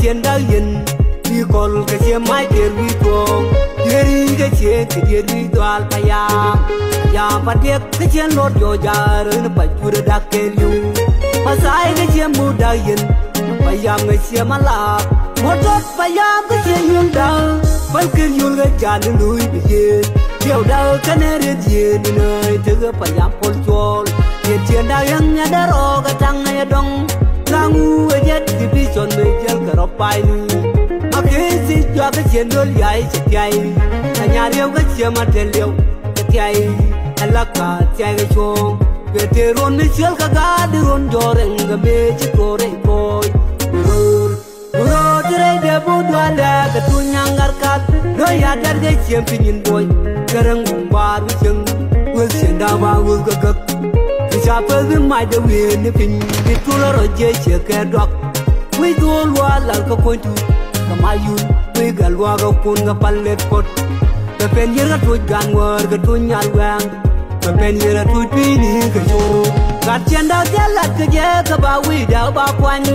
chen da yin đi col cái che mai ter vi tuong yeri cái che cái yeri toal payam ya patek cái chen lor yo jar na pa chura da ke lu pasai cái che mu da yin payam cái che mala motot payam cái che yul da pal ke yul ga jan lui bi ye điều da cái ne re ye ni nơi te ga payam pol chol ye chen da yang nya da ro ga tang ya dong Rangu aja division mejel keropai ni, makesi jua kecil liai cetiai, hanya liau kecil mata liau cetiai, elaka cetiai kecong, veteran mejel kagaduron joreng gabe goreng boy, burur cerai dia berdua dah ketunyang garkat, doya dar kecil pingin boy, kereng bumbar uceng, ul sendawa ul gagak. Siapa yang mahu win pin itulah roja cekar dok. We dua lal ke pointu, kemayun we galwa ke pun ke palet pot. Kepenjir ke tuj ganwar ke tunyal wang, kepenjir ke tuj pini ke jor. Kat cendau jalan ke je ke bawi dah bapuan,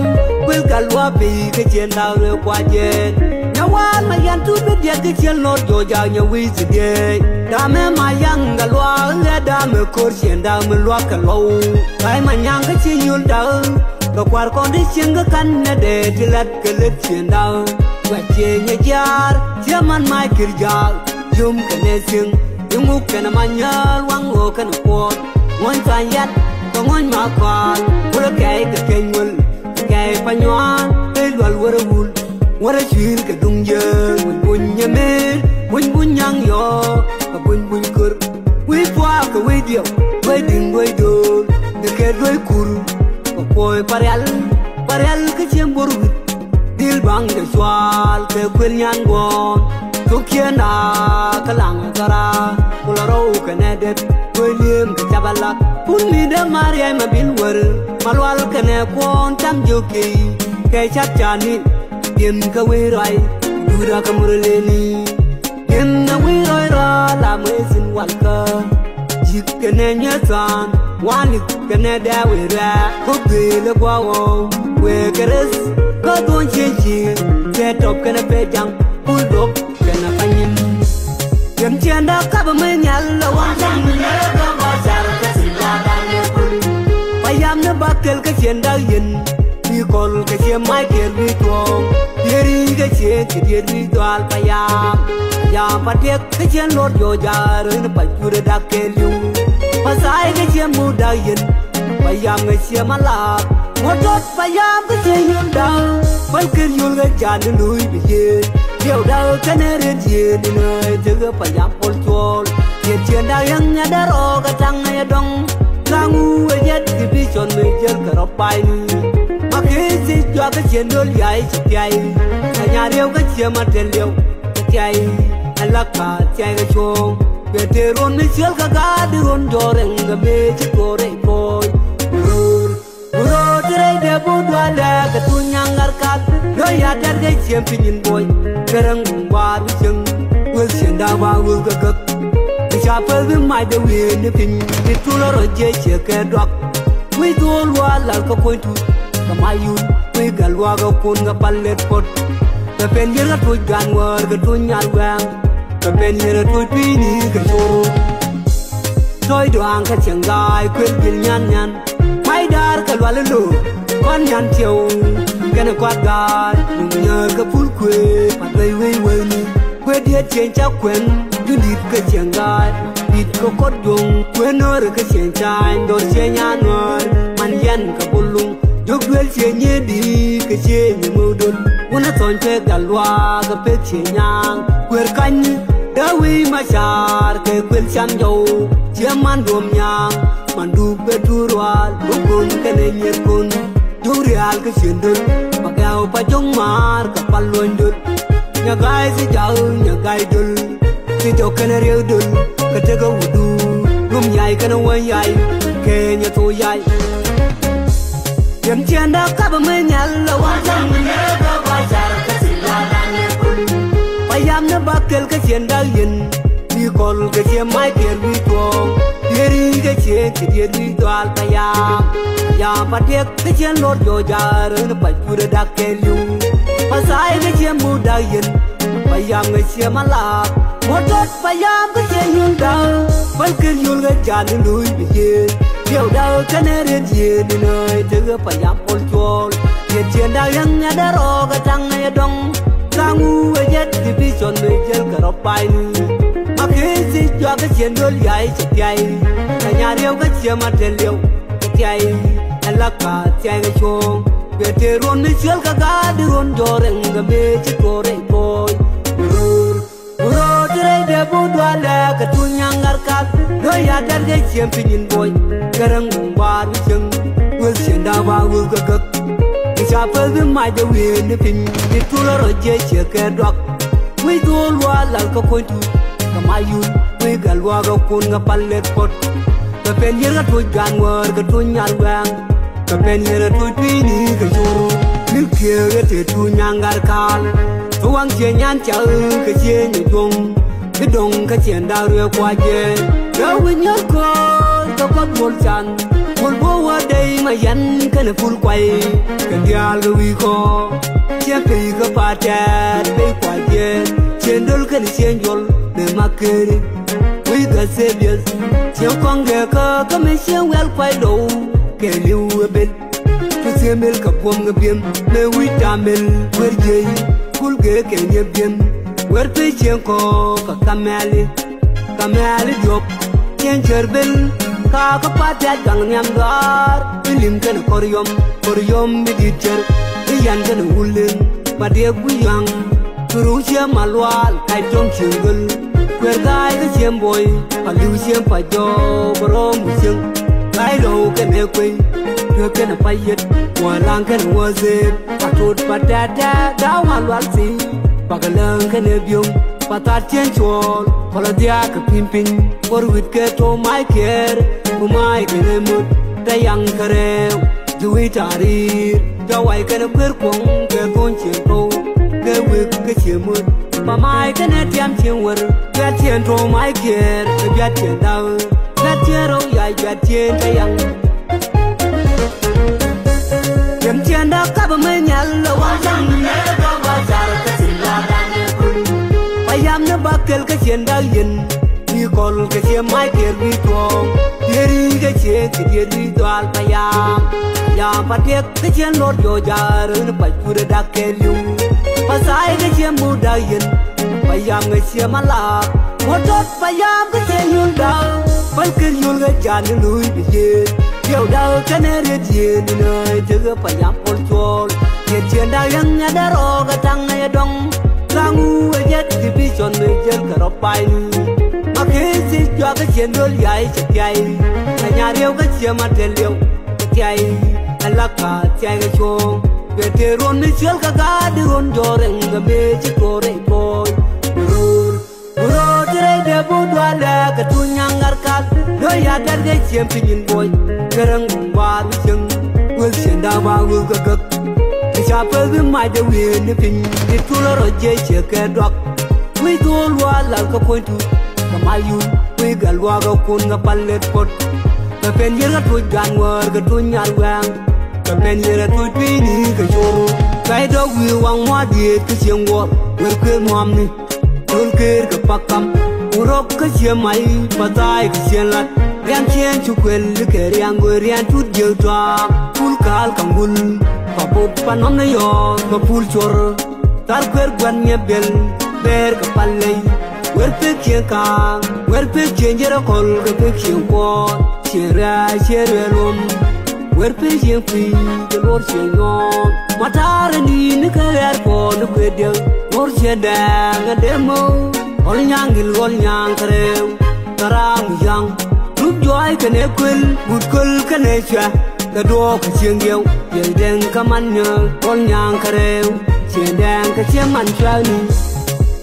we galwa pi ke cendau le kuajen. Nyawan mayan tu dia ke celor joja nyawi sedih. Dame mayang galwa le dame kursian dame luak kalau kai manyang ke cinyul dah ke kuar kondisi ke kan de tilat ke let ciendau wajenya jar zaman mai kerja jum kene sing yunguk kena manyal wang o kena pot ngon tayat ngon makwal kula kai ke kenyul kai panywan elwal warawul wara chir ke dungje bunya mer bunyang yo bun kur we fwa ka we dio we ding we do de ke we kur ko koy parel ke chembur dil bang de swal ke kwel nyan gon to kiena kalang kara kula ro ke ne det we lim ke jabalak pun mi de maria ma bil wer malwal ke ne kon tam joki ke chat chani dim ka we rai dura ka murleni Inna we ra la mesin walka jik kene nyatan walik kene da we ra ko be le gwa wo we keres ko don chenji ke top kene pe jang pul dop kene panyin kem chenda ka ba me nyal la wa jang ne ka ba jar ka sin la da ne pul payam ne bakel ka chenda yin ni kol ka che mai ke ri to yeri ka che ke ri to al payam ya patek ke chen lor yo jar na pa chura da ke lu pasai ke chen mu da yin payam ke che mala motot payam ke chen yul da pal ke yul ga jan lui bi ye điều da ke ne re ye ni ne te ga payam pol chol ye chen da yang nya da ro ga tang ya dong rangu aja division mejel keropai ni makesi jua ke chen liai cetiai hanya liau ke chen mata liau cetiai elaka cetiai kecong veteran mejel kagaduron joreng gabe goreng boy burur cerai dia berdua dah ketunyang garkat doya dar kecil pingin boy kereng bumbar uceng ul sendawa ul gagak siapa yang mahu win pin itulah roja cekar dok we dua lal ke pointu kemayun we galwa ke pun ke palet pot kepenjir ke tuj ganwar ke tunyal wang kepenjir ke tuj pini ke jor toy doang ke cenggai kwel bil nyan mai dar ke lual lu kon nyan tiau kena kuat gar nungnya ke pul kwe patai we ni kwe dia chen cha kwen dit ke cenggai dit ko kot dong kwe nor ke cengchai dor cenyan nor man yan ke bulung Jok duel cenye di ke cenye mudun Una tonche galwa ke pe cenyang Kwer kanyi dawi masyar ke kwel cam jau Ciaman dom nyang mandu bedurwal Bukun kene nyekun Jurial ke sindun Pagau pajong mar kapal londul Nyagai si jauh nyagai dul Si jok kene riu dul Ketega wudu Rum yai kene wanyai Kenya to yai Kem chenda ka ba me nyal la wa jang ne ka ba jar ka sin la da ne pul payam ne bakel ka chenda yin ni kol ka che mai ke ri to yeri ka che ke ri to al payam ya patek ka chen lor yo jar ne pa chura da ke lu Pasai cái chiêm mù đại yên bây giờ người chiêm mà là một đợt bây giờ cái chiêm nhung đau vẫn cứ nhung cái tràn lên núi bị gì điều đau cái này đến gì đi nơi từ cái bây giờ pol chol hiện trên đau yang nhà đã rò cái trăng này đông sang u cái nhất thì bị chọn người chơi cả rập bài nữa mà khi gì cho cái chiêm đôi gái chết gái nhà điều cái chiêm mà tiền liều chết gái là cả chạy cái chuông về thế luôn mới chớp cả gà đi luôn cho rừng cái bê chết cô rừng coi rồi đây để bố đoa là cái chuông nhang ngắt cắt đôi nhà đất cái chiêm phi nhìn bồi cái rừng bùng ba đi chừng vừa xuyên đào vào vừa gật gật cái cha phơi với mai để huyền để pin để tu lo rồi chơi chơi cái đọc mấy tu loa là cái coi tu cái mai yun mấy cái loa cái con cái pallet pot cái pen như cái chuột gan ngor cái chuột nhang vàng cái pen như cái chuột pin đi cái chuột nước kia cái chuột nhang ngắt cắt tu ang chơi nhang chơi cái chơi như đông cái đông cái chuyện đào rửa qua chơi đâu có nhớ con đâu có một chăn một bố ở đây mà dân cái này full quay cái dia cái vi co chơi phi cái pa cha đây qua chơi trên đôi cái này trên yol để mà cười quý cái xe biết chiều con ghé cái mấy chiều well quay đầu cái liu bên cái xe mel cái bom cái biếm để quý ta mel quên chơi full cái nhẹ biếm quên phi chiều co cái cameli diop trên chơi bên ka kapatya gang nyamgar ilim kan koryom bidicher iyan kan ulen madie guyang turusia malwal kai tong chingul kwer gai ga chem boy aliu chem pa jo borom musing kai do kan e kwe ke kan payet walang kan waze atut patata da malwal si pagalang kan e byung patat chen chol kola dia ke pimpin por wit ke to mai ker umai ke ne mut ta yang kareu jui tarir jawai ke ne kwer kong ke gon chen to ke wit ke che mut pa mai ke ne tiam chen wer ke chen to mai ker ke bia chen dau na che ro ya bia chen ta yang chen chen da ka ba me nyal lo wa sang ne ba ba jar ke sin la dan ayam na bakel cái chuyện đau yên đi còn cái chuyện mai kia đi tuồng đi cái chuyện kia đi toal ayam ayam bắt tiếc cái chuyện lót vô giờ rồi nó phải cua đã kêu lưu pasai cái chuyện mua đau yên ayam cái chuyện mà là một đợt ayam cái chuyện nhung đau vẫn cứ nhung cái chán nó nuôi bị gì điều đau cái này là gì nơi thứ cái ayam pol chol chuyện đau yang nhà đã rò cái trăng này đông sang u nhất thì bị chọn người chơi cả rập bài mà khi gì cho cái chuyện đôi gái chết gái nhà điều cái chuyện mà tiền liều cái là cả cái chuông về thế luôn mới chơi cả gà đi luôn cho rừng cái bê chết cô rừng coi rồi đây để bố đoa là cái tu nhang ngắt cắt đôi nhà đất cái chuyện phi nhìn bồi cái rừng bùng ba đi chừng vừa xuyên đào vào vừa gật gật cha phơi với mai để huyền để pin để tu lo rồi chơi chơi cái đọc quý tu loa là cái point tu cái mai yun quý cái loa cái con cái pallet pot cái pen như cái túi gan ngor cái túi nhang vàng cái pen như cái túi pin đi cái choro cái đó quý hoàng hoa địa cái chiang ngor quý cái mom ni tôn kia cái pakam urok cái chiang mai patai cái chiang lát riang chiang chu quên cái riang người riang chút dơ toa pul kal kambul paput panom na yo mapul chor tar kwer gwan nya bel ber ka palai wer pe kien ka wer pe jera kol ka pe kien ko chere lom wer pe jeng fi de lor chenyo matar ni ne ka er ko ne kwe de lor cheda ga demo ol nyang kreu taram yang lup joy ka ne kwel but kol ka ne cha cái đua cái chiêng yêu yên đen cái man nhớ con nhang kareu chiêng đen cái chiêng man trao ni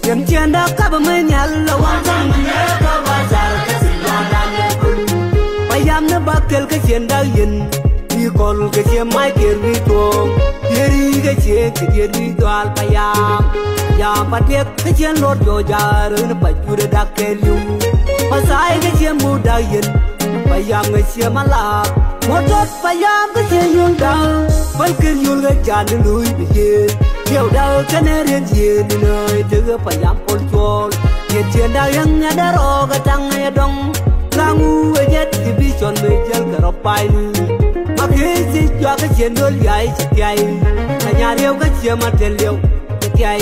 chiêng chiêng đã cả ba mươi nhà lâu anh chẳng nhớ có bao giờ cái gì là đang cùng ayam nó bắt kel cái chiêng đã yên đi còn cái chiêng mai kia đi tuồng đi cái chiêng đi toal ayam bắt tiếc cái chiêng lót vô giờ rồi nó phải cua đã kêu lưu pasai cái chiêng mua đã yên ayam cái chiêng mà là một đợt ayam cái chuyện nhung đau vẫn cứ nhung cái chán nó nuôi bị gì điều đâu cái này riêng gì nơi từ phải dám ôn chôn hiện chuyện đau yang nhà đã rò cái trăng hay đông la ngu ấy nhất thì bị chọn mấy chân cả rập bay mà khi gì cho cái chuyện đôi gái chỉ chạy nhà điều cái chuyện mà tiền liệu chạy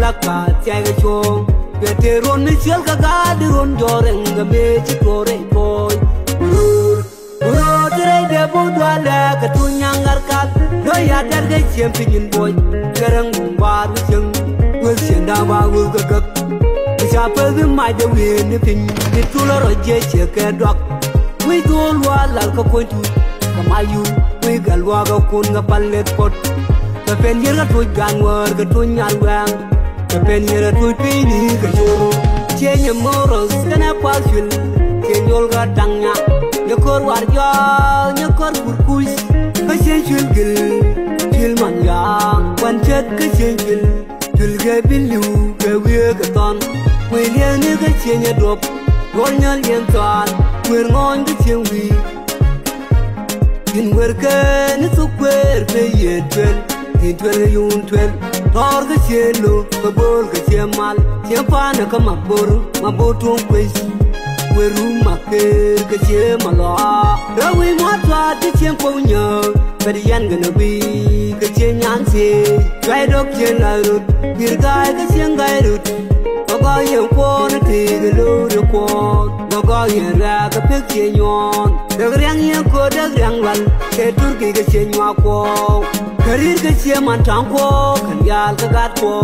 là cả chạy cái chuông về thế rồi mới chiếu cả gà đi rồi cho rèn cái mê chỉ có rèn coi Urodre de budwala katunya ngarkat doya darga chempi nyin boy garang bumbar chung will senda ba will gagak chapel the my the win pin the tulo roje cheke dok we go wala ka pointu kamayu we galwa ga kun ga pallet pot ka pen yer ga tu ganwar ga tunya wang ka pen yer tu pini ga joro chenya moros kana pasul kenyol ga tangnya Nyokor warga, nyokor burkus, kasihan julgil, julman yang, wancet kasihan jul gabilu, gawe gaton, wilian ni kasihan nyadop, gornya liantan, ngon kasihan wi, in werke ni sukwer peyen twel yun twel, tor kasihan lo, kabol kasihan mal, siapa nak mabor tuang kuis. Weru maker kece malo, rawi matwa di cempo nyo, berian gana bi kece nyansi, try dok jen larut, birgai kece ngairut, gogo yang pon tiga luru pon, gogo yang raga pekce nyon, dagriang yang ko dagriang wal, ketur kece nyako, karir kece mantang ko, kanyal kagat ko,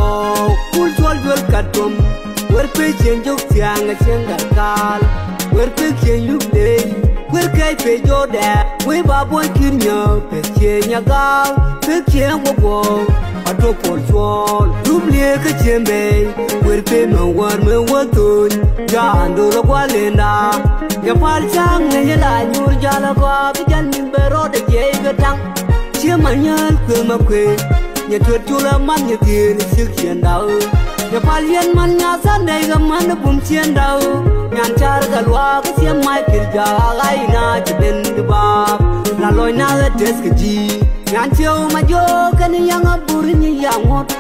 kultual jual katum. Where pigeon joke young as young gal, where pigeon you day, where kite pay your dad, we baboy kin yo, pigeon ya gal, pigeon wo, a drop for swall, dubli a chimney, where pay no one will want to, John do the Walenda, your pal chang and your line, your jalaga, pigeon in Bero the Jager tongue, Chimayan, Kuma Queen, your turtula man, your dear, 6 down. Nhà palian man nhà san đây gam man bum chien dau nhan char galwa cái xiêm mai kirja gai na chben ba la loy na le des ke ji nhan chiu ma jo kan yang abur ni yang hot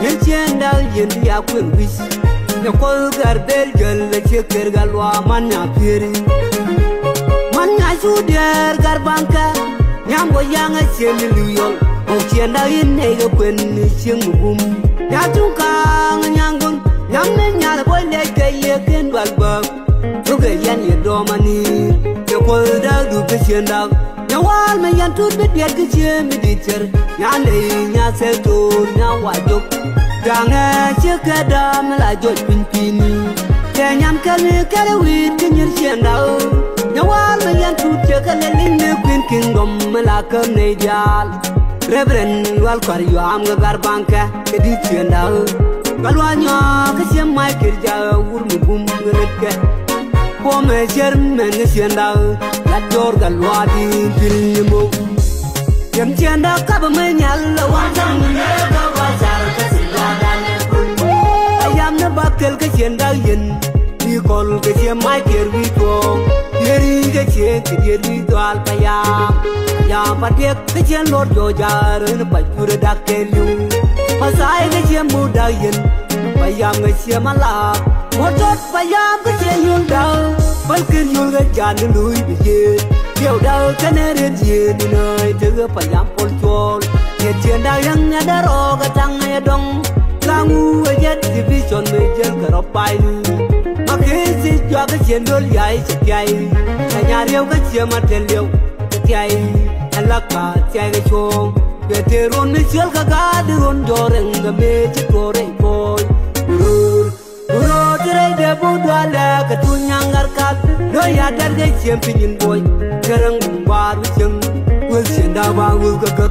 yen chien dau yen ya kun wis nhà kol gar bel gel le cheker galwa man nhà piri man nhà su der gar banka nyam bo yang a chien lu yol o chien dau yen ne ga kun ni chieng bum ya chung kang nyang gun nyam ne nya la boy le ke ye ken wal ba tu ke yan ye do mani ye ko da du ke chen da nya wal me yan tut bit ye ke chen mi di cher nya ne nya se tu nya wa juk da nga che ke da me la jo pin pin ke nyam ke ne ke le wi ke nyer chen da nya wal me yan tut che ke le lin ne pin king dom me la ke ne dial Reverend wal kwar yo am ga garbanka ke di tienda galwanyo ke sim mai kirja wur mu bum ngeretke po me jermen ke tienda la dor galwa di dilmo yam tienda ka ba me nyal wa jam ne ga wa jar ke silada ne kun ayam na bakel ke tienda yen ni kol ke sim mai kirwi to yeri ke chen do al payam ya patek ke chen lor jo jar ne pa pura dakelu pasai ke chen muda yen payam ke chen mala motot payam ke chen yul dau balkin yul ke jan lui bi ye điều đâu cái này riêng gì nơi từ payam pol chol ye chen da yang ne da ro ga tang ne dong la ngu e jet division me jen ka ro pai ma ke si cho ke chen dol yai chai nhà riêu ke chen ma tel liu chai la ka chai ke chong ke te ron mi chel ka ga de ron do reng ga me chi ko re boy uro tre de budwala ka tu nyangar ka do ya dar ge chem pin boy garang bar chung will send da ba will ga ga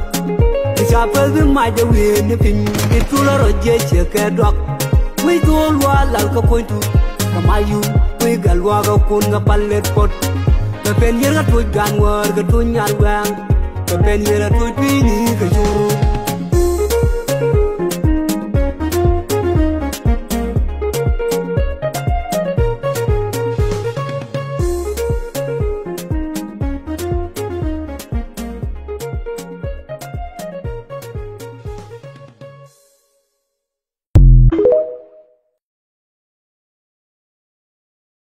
cha pe bi mai de wi ni pin ni tu lo ro je che ke dok we go wa la ka point tu kamayu we galwa ga kun ga pallet pot the pen yer ga tu ganwar ga tu nyar wang the pen yer tu pini ga juru